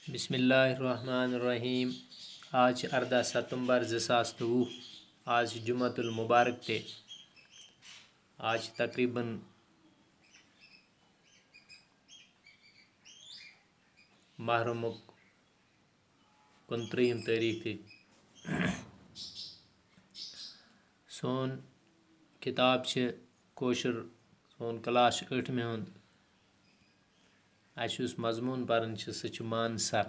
बिस्मिल्लाहिर्रहमानिर्रहीम। आज 18 सितंबर 2023। आज जुमतुल मुबारक ते आज तकरीबन महरमुक 29 तारीख थी। सोन किताब छे कोशर सोन क्लास 8 हुंद अस मजमून पारन सह मान सर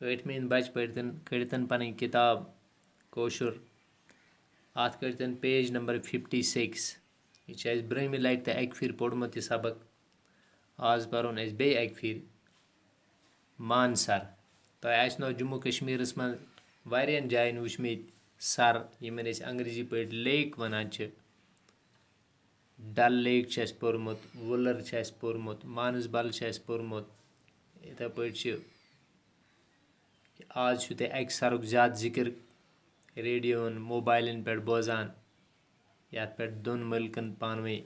8वीं बच कड़तन पन किताब कोशर अत कड़तन पेज नंबर 56। यह ब्रहमि लटि तो अक फिर पोर्मुत यह सबक। आज परोन अस बे अक फिर मान सर। तह आसनो जम्मू कश्मीर मं वारियन जायन वुचमित सर यमन अस अंग्रेजी पे लेक वनान छ। डल लेक छ अस पोर्मुत, वुलर छ अस पोर्मुत, मानसबल छ अस पोर्मुत। इथे पे आज छु ते अक सरुक ज्यादा जिक्र रेडियोन मोबाइलन पे बोजान यथ पे दोन मुल्कन पानवे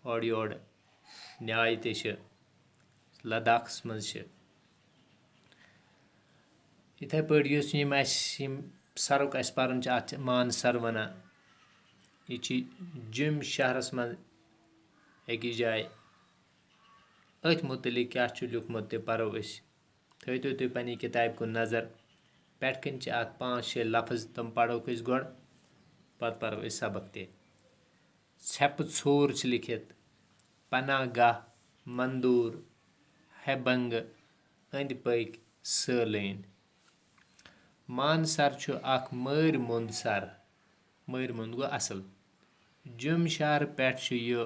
ओर योर न्याय ते छ लद्दाखस मज छ। इथे पे यम सरुक अस परन छ अथ मान सर वना। यह जिम शहरस मज अकिस जाय अथ मुतलिक क्या लिखमुत तह परो अस। थो तुम पन्नी किताब कुन नजर पेट कन अथ 5-6 लफ्ज तम पढ़ोक अस गोड़ पत परो अस सबक ते। छप छोर छ लिखित, पनाह गाह, मंदूर, हेबंग, अंद पक सैलान। मान सर छु अख मर मुंद सर। मर मुंद गो असल। जिम शहर पेट छु यह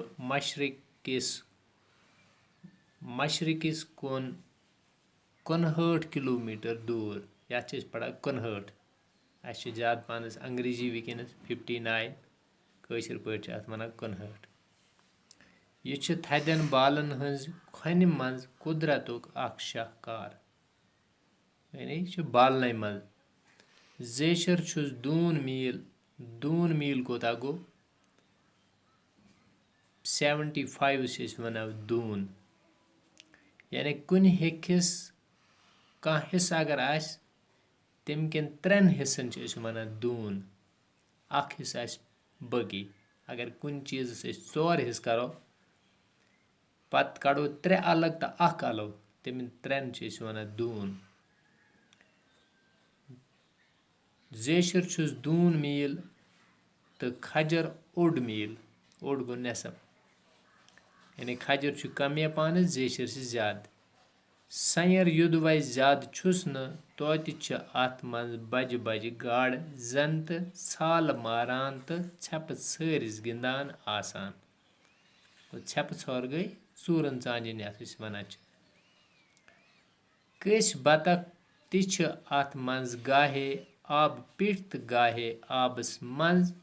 मशरकिस कुन 59 किलोमीटर दूर। यथ पढ़ा 59। अस ज्यादा पानस अंग्रेजी वनकस 59 कशर पे अथ वन 59। यह थदन बालन हज खन मज कुदरतुक अख शाहकार। यानी यह बालन मज जेशर छुस दून मील कोता गो 75 वन दून। यानी कुन हिस्स कह हिस्सा अगर आस तम कन 3 हिस्सन वन दून। अख हिस्सा बाकी अगर कुन चीज 4 हिस्स करो पत कड़ो 3 अलग तो अख अलग तम 3 वन दून। जेशर छुस दून मील तो खजर ओड मील। ओड गो नेसफ। यानी खजर छु कम पान जेशर ज्यादा। सयर युद वह ज्यादा छुस न तोत अत मज बज बज गाड़ जन तो छाल मारान तो छप छरिस गिंदान आसान। छप छर गई चूरन चांजन यथ वन। कस बतख तथ अत मज गाहे आब पिट तो गाहे आबस मज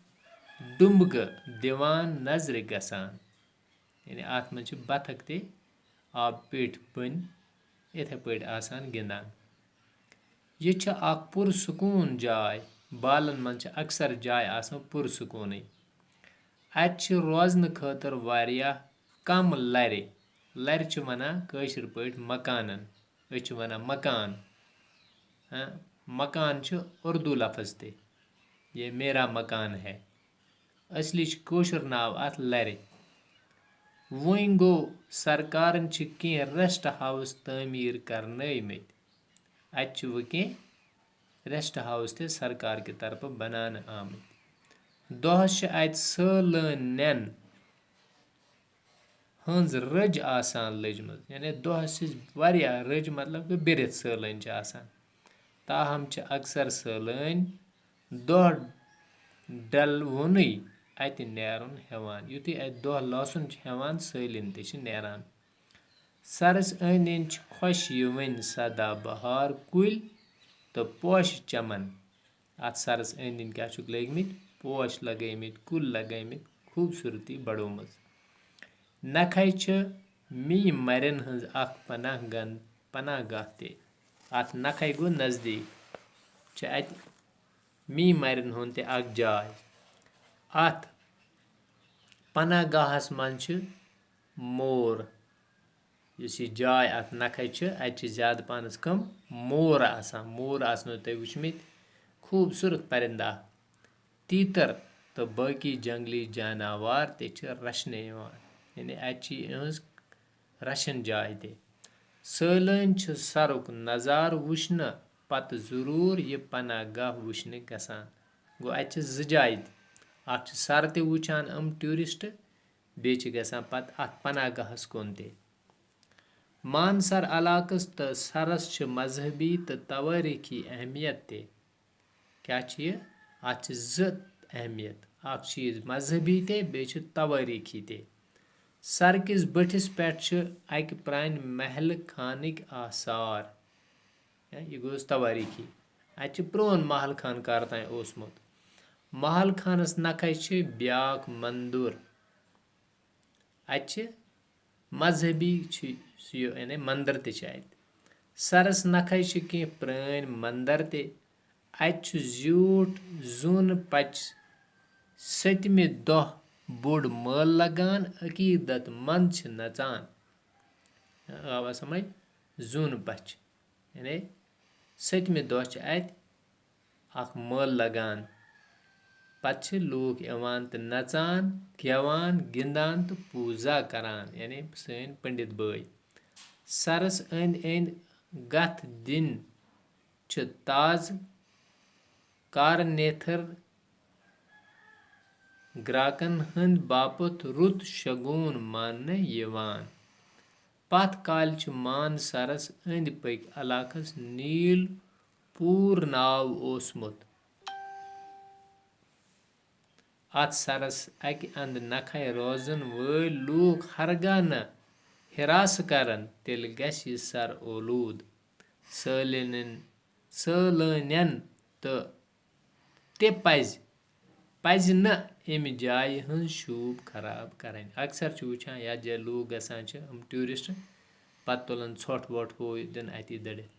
डुम्बग दिवान नजर गसान। यानी अत मज बतख ते आब पिट बन इथे पे आसान गिंदान। यह अख पुरसकून जाय। बालन मज अक्सर जाय आसान पुरसकून। अत रोजन खतर वारिया कम लर। लर वनान कशर पे मकानन। अस वनान मकान। मकान उर्दू लफ्ज ते ये मेरा मकान है। असली कोशर नाव अथ लर। वन गो सरकारन कह रेस्ट हाउस तमीर करनमित। अत कह रेस्ट हाउस ते सरकार की तरफ बनान आमत। दोहस अत सैलानियन हंज रज आसान लजमज। यानी दोहस वारिया रज मतलब कि बिरथ सैलान आसान। ताहम अक्सर सैलान दोह डल वोन अत नेरुन हेवान। युत अत दोह लसन हेवान सैलान ते नेरान। सरस अंद अंद खुश यवन सदा बहार कुल तो पोश चमन। अत सरस अंद अंद क्या लगमित पोश लगमित कुल लगमित खूबसूरती बढ़ोमज। नखय मी मरन हंज अख पनाह गाह ते। अत नखय गो नजदीक अत मी मरन हुंद अख जाय। अत पनाह गाहस मज मोर یُس یہِ جاے اَتھ نکھے چھِ اَتہِ چھِ زیادٕ پَہنَس کم مور آسان مور آسنو تۄہہِ وٕچھمٕتۍ خوٗبصوٗرت پٔرِنٛدٕ اکھ تیٖتر تہٕ باقٕے جنٛگلی جاناوار تہِ چھِ رَچھنہٕ یِوان یعنی اَتہِ چھِ یِہٕنٛز رَچھن جاے تہِ سٲلٲنۍ چھِ سرُک نظارٕ وٕچھنہٕ پتہٕ ضروٗر یہِ پناہ گاہ وٕچھنہِ گژھان گوٚو اَتہِ چھِ زٕ جایہِ تہِ اکھ چھِ سر تہِ وٕچھان یِم ٹوٗرِسٹ بیٚیہِ چھِ گژھان پتہٕ اَتھ پناہ گاہس کُن تہِ مانسر علاقس تہٕ سرس چھِ مذہبی تہٕ توٲریٖخی اہمیت تہِ کیٛاہ چھِ یہِ اَتھ چھِ زٕ اہمیت اکھ چھِ یہِ مذہبی تہِ بیٚیہِ چھِ توٲریٖخی تہِ سرکِس بٔٹھِس پٮ۪ٹھ چھِ اَکہِ پرٛانہِ محلہٕ خانٕکۍ آثار یہِ گوٚژھ توٲریٖخی اَتہِ چھِ پرٛون محل خان کر تانۍ اوسمُت محل خانس نکھے چھِ بیٛاکھ مندُر اَتہِ چھِ مذہبی چھِ یہِ یعنی مندر تہِ چھِ اَتہِ سرس نکھے چھِ کینٛہہ پرٛٲنۍ مندر تہِ اَتہِ چھُ زیوٗٹھ زوٗنہٕ پچہِ سٔتمہِ دۄہ بوٚڑ مٲلہٕ لگان عقیٖدت منٛد چھِ نژان آوا سمجھ زوٗنہٕ پچہِ یعنی سٔتمہِ دۄہ چھِ اَتہِ اکھ مٲلہٕ لگان پتہٕ چھِ لوٗکھ یِوان تہٕ نژان گٮ۪وان گِنٛدان تہٕ پوٗزا کران یعنی سٲنۍ پنڈِت بٲے سرس أنٛدۍ أنٛدۍ گتھ دِنۍ چھِ تازٕ کارنیتھر گراکن ہٕنٛدۍ باپتھ رُت شگوٗن ماننہٕ یِوان پتھ کالہِ چھُ مانسرس أنٛدۍ پٔکۍ علاقس نیٖل پوٗر ناو اوسمُت اتھ سرس اکہِ انٛدٕ نکھے روزن وٲلۍ لوٗکھ ہرگاہ نہٕ ہراسہٕ کرن تیٚلہِ گژھِ یہِ سر اولوٗد سٲلٲنٮ۪ن تہٕ تہِ پزِ نہٕ اَمہِ جایہِ ہٕنٛز شوٗب خراب کرٕنۍ اکثر چھِ وٕچھان یتھ جایہِ لوٗکھ گژھان چھِ یِم ٹوٗرِسٹ پتہٕ تُلان ژھۄٹھ وۄٹھ ہُہ یہِ دِن اتی دٔڑِتھ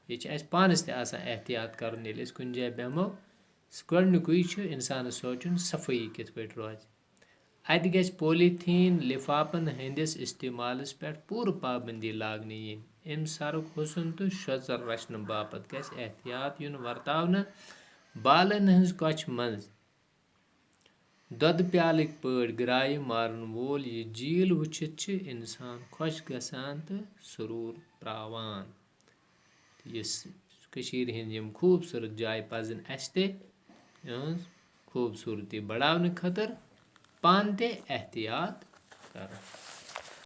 یہِ چھِ اَسہِ پانس تہِ آسان احتِیاط کرُن ییٚلہِ أسۍ کُنہِ جایہِ بیٚہمو گۄڈنیُکُے چھُ اِنسانس سونٛچُن صفٲیی کِتھ پٲٹھۍ روزِ اَتہِ گژھِ پولیٖتھیٖن لِفافن ہٕنٛدِس استعمالس پٮ۪ٹھ پوٗرٕ پابنٛدی لاگنہٕ یِنۍ اَمہِ سرُک حُسن تہٕ شۄژر رچھنہٕ باپتھ گژھِ احتِیاط یُن ورتاونہٕ بالن ہٕنٛز کۄچھِ منٛز دۄدٕ پیالٕکۍ پٲٹھۍ گرایہِ مارن وول یہِ جھیٖل وٕچھِتھ چھِ اِنسان خۄش گژھان تہٕ سروٗر پراوان یُس کٔشیٖرِ ہِنٛدۍ یِم خوٗبصوٗرت جایہِ پزن اَسہِ تہِ یِہٕنٛز خوٗبصوٗرتی بڑاونہٕ خٲطرٕ پانہٕ تہِ احتِیاط کرُن